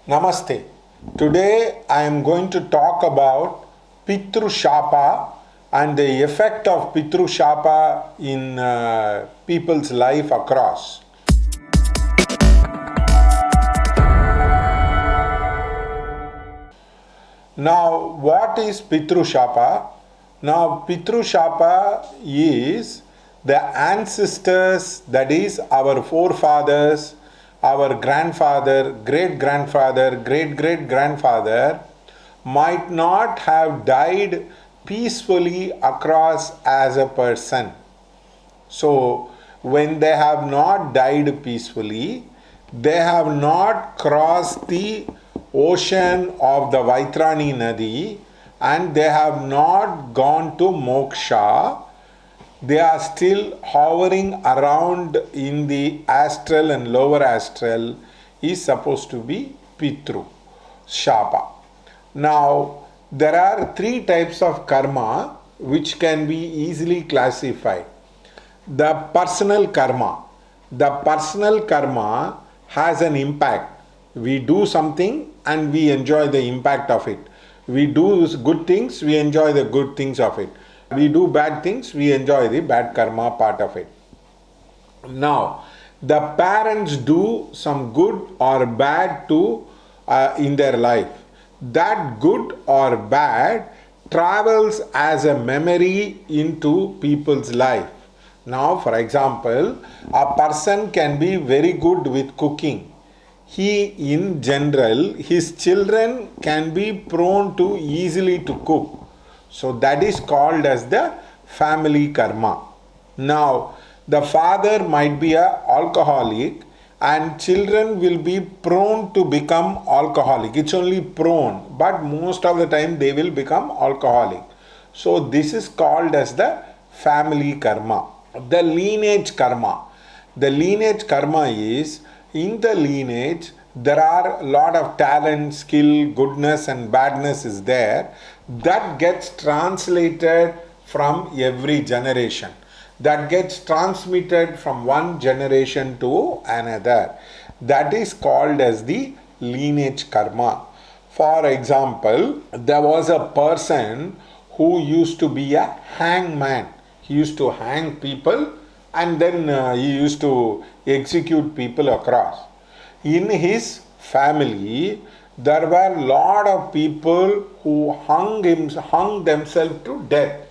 Namaste. Today I am going to talk about Pitru shaba and the effect of Pitru shaba in people's life across. Now, what is Pitru shaba? Now, Pitru shaba is the ancestors, that is our forefathers, our grandfather, great grandfather, great great grandfather might not have died peacefully across as a person. So, when they have not died peacefully, they have not crossed the ocean of the Vaitrani Nadi and they have not gone to moksha. They are still hovering around in the astral and lower astral is supposed to be Pitru, shaba. Now, there are three types of karma which can be easily classified. The personal karma. The personal karma has an impact. We do something and we enjoy the impact of it. We do good things, we enjoy the good things of it. We do bad things, we enjoy the bad karma part of it. Now, the parents do some good or bad in their life. That good or bad travels as a memory into people's life. Now, for example, a person can be very good with cooking. In general, his children can be prone to easily to cook. So that is called as the family karma. Now, the father might be an alcoholic and children will be prone to become alcoholic. It's only prone, but most of the time they will become alcoholic. So this is called as the family karma. The lineage karma. The lineage karma is, in the lineage, there are a lot of talent, skill, goodness and badness is there. That gets translated from every generation. That gets transmitted from one generation to another. That is called as the lineage karma. For example, there was a person who used to be a hangman. He used to hang people and then he used to execute people across. In his family, there were a lot of people who hung themselves to death.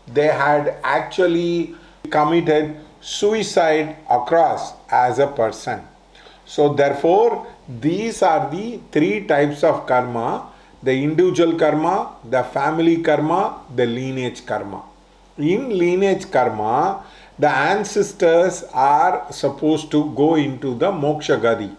They had actually committed suicide across as a person. So therefore, these are the three types of karma: the individual karma, the family karma, the lineage karma. In lineage karma, the ancestors are supposed to go into the moksha gadi.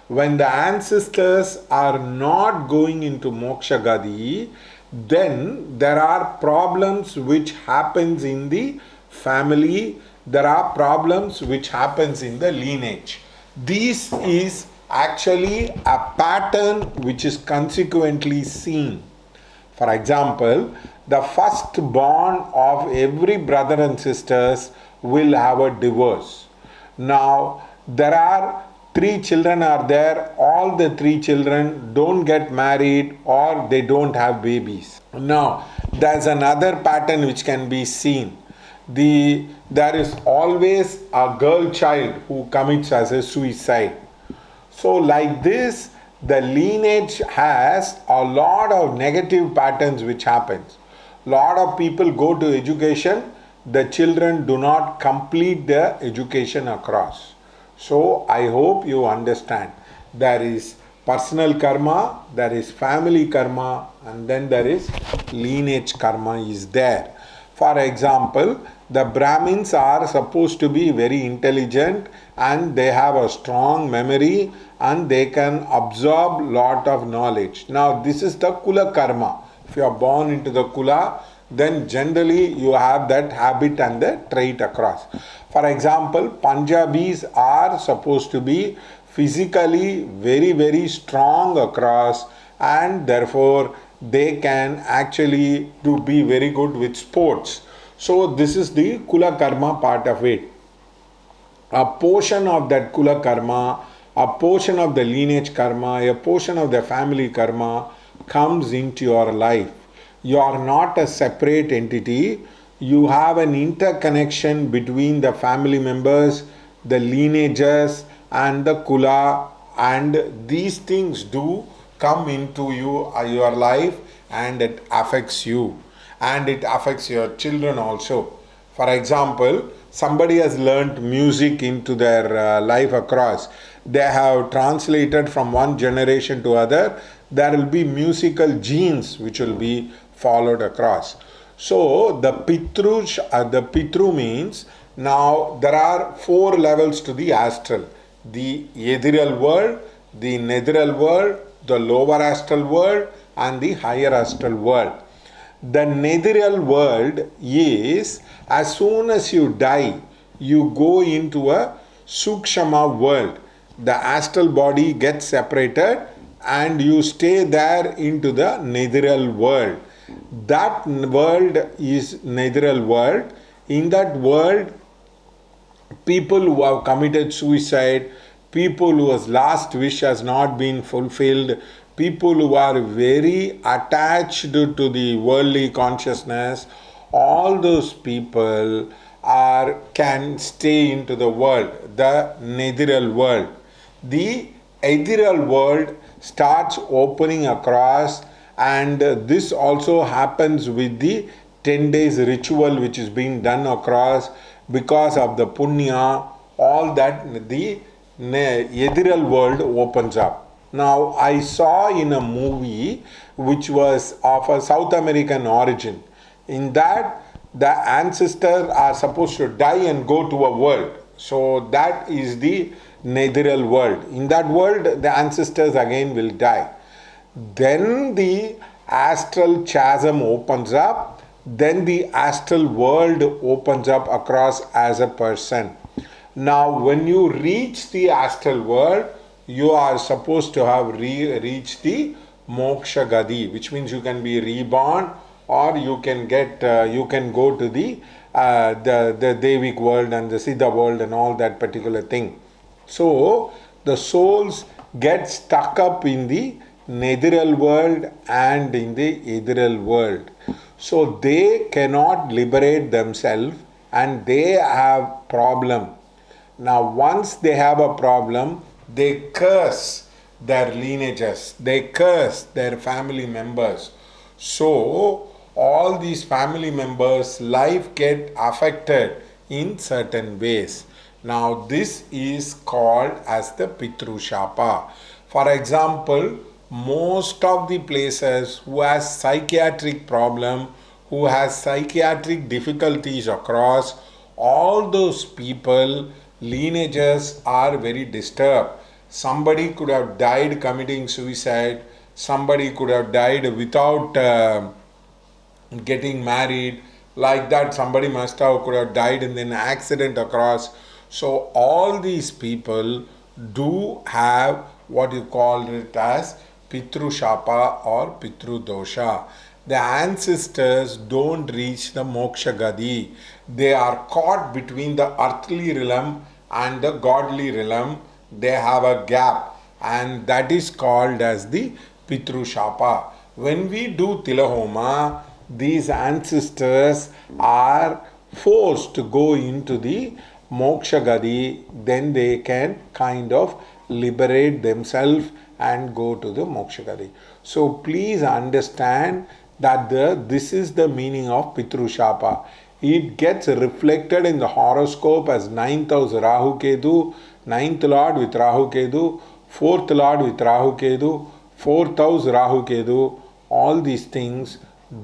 When the ancestors are not going into moksha gadi, then there are problems which happens in the family, there are problems which happens in the lineage. This is actually a pattern which is consequently seen. For example, the firstborn of every brother and sisters will have a divorce. Now, there are three children are there, all the three children don't get married or they don't have babies. Now, there's another pattern which can be seen. There is always a girl child who commits as a suicide. So like this, the lineage has a lot of negative patterns which happens. Lot of people go to education, the children do not complete their education across. So I hope you understand. There is personal karma, there is family karma, and then there is lineage karma is there. For example, the Brahmins are supposed to be very intelligent and they have a strong memory and they can absorb lot of knowledge. Now this is the Kula karma. If you are born into the Kula, then generally you have that habit and the trait across. For example, Punjabis are supposed to be physically very very strong across and therefore they can actually be very good with sports. So this is the Kula karma part of it. A portion of that Kula karma a portion of the lineage karma, a portion of the family karma comes into your life. You are not a separate entity. You have an interconnection between the family members, the lineages, and the kula, and these things do come into your life, and it affects you, and it affects your children also. For example, somebody has learnt music into their life across. They have translated from one generation to other. There will be musical genes which will be followed across. So the Pitru means, now there are 4 levels to the astral: the ethereal world, the netherreal world, the lower astral world, and the higher astral world. The netherreal world is, as soon as you die, you go into a sukshama world. The astral body gets separated and you stay there into the netherreal world. That world is netherreal world. In that world, people who have committed suicide, people whose last wish has not been fulfilled, people who are very attached to the worldly consciousness, all those people can stay into the world, the netherreal world. The ethereal world starts opening across, and this also happens with the 10 days ritual which is being done across. Because of the punya, all that, the ethereal world opens up. Now, I saw in a movie which was of a South American origin. In that, the ancestors are supposed to die and go to a world. So that is the netherreal world. In that world, the ancestors again will die. Then the astral chasm opens up. Then the astral world opens up across as a person. Now, when you reach the astral world, you are supposed to have reached the moksha gadi, which means you can be reborn, or you can go to the Devic world and the Siddha world and all that particular thing. So the souls get stuck up in the netherreal world and in the ethereal world. So they cannot liberate themselves and they have problem. Now once they have a problem, they curse their lineages, they curse their family members. So all these family members' life get affected in certain ways. Now this is called as the Pitru shapa. For example, most of the places who has psychiatric problem, who has psychiatric difficulties across, all those people, lineages are very disturbed. Somebody could have died committing suicide, somebody could have died without getting married, like that somebody could have died in an accident across. So all these people do have what you call it as Pitru shapa or Pitru dosha. The ancestors don't reach the moksha gadi. They are caught between the earthly realm and the godly realm. They have a gap, and that is called as the Pitru shapa. When we do Tilahoma, these ancestors are forced to go into the moksha gadi, then they can kind of liberate themselves and go to the moksha gadi. So please understand that this is the meaning of Pitru shapa. It gets reflected in the horoscope as 9th house Rahu Ketu, 9th Lord with Rahu Ketu, 4th Lord with Rahu Ketu, 4th house Rahu Ketu. All these things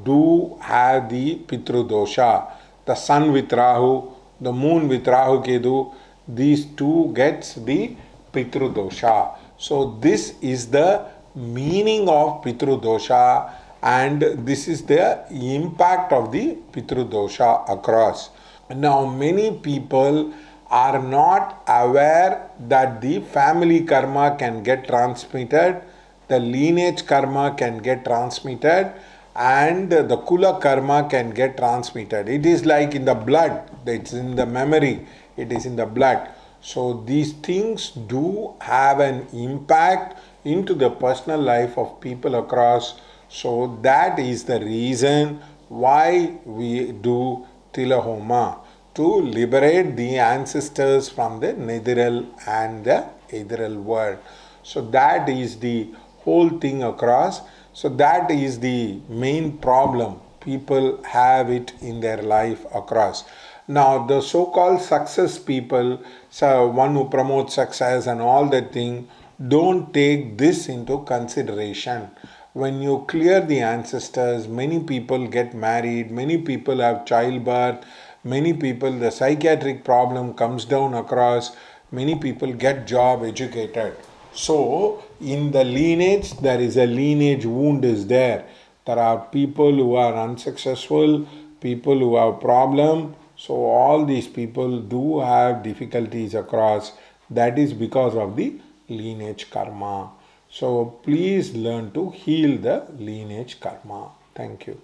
do have the Pitru dosha. The sun with Rahu, the moon with Rahu Ketu, these two gets the Pitru dosha. So this is the meaning of Pitru dosha, and this is the impact of the Pitru dosha across. Now many people are not aware that the family karma can get transmitted, the lineage karma can get transmitted, and the kula karma can get transmitted. It is like in the blood, it's in the memory, it is in the blood. So these things do have an impact into the personal life of people across. So that is the reason why we do Tilahoma, to liberate the ancestors from the Netheril and the Ethereal world. So that is the whole thing across. So that is the main problem people have it in their life across. Now the so-called success people, so one who promotes success and all that thing, don't take this into consideration. When you clear the ancestors, many people get married, many people have childbirth, many people the psychiatric problem comes down across, many people get job educated. So in the lineage there is a lineage wound is there. There are people who are unsuccessful, people who have problem. So all these people do have difficulties across. That is because of the lineage karma. So please learn to heal the lineage karma. Thank you.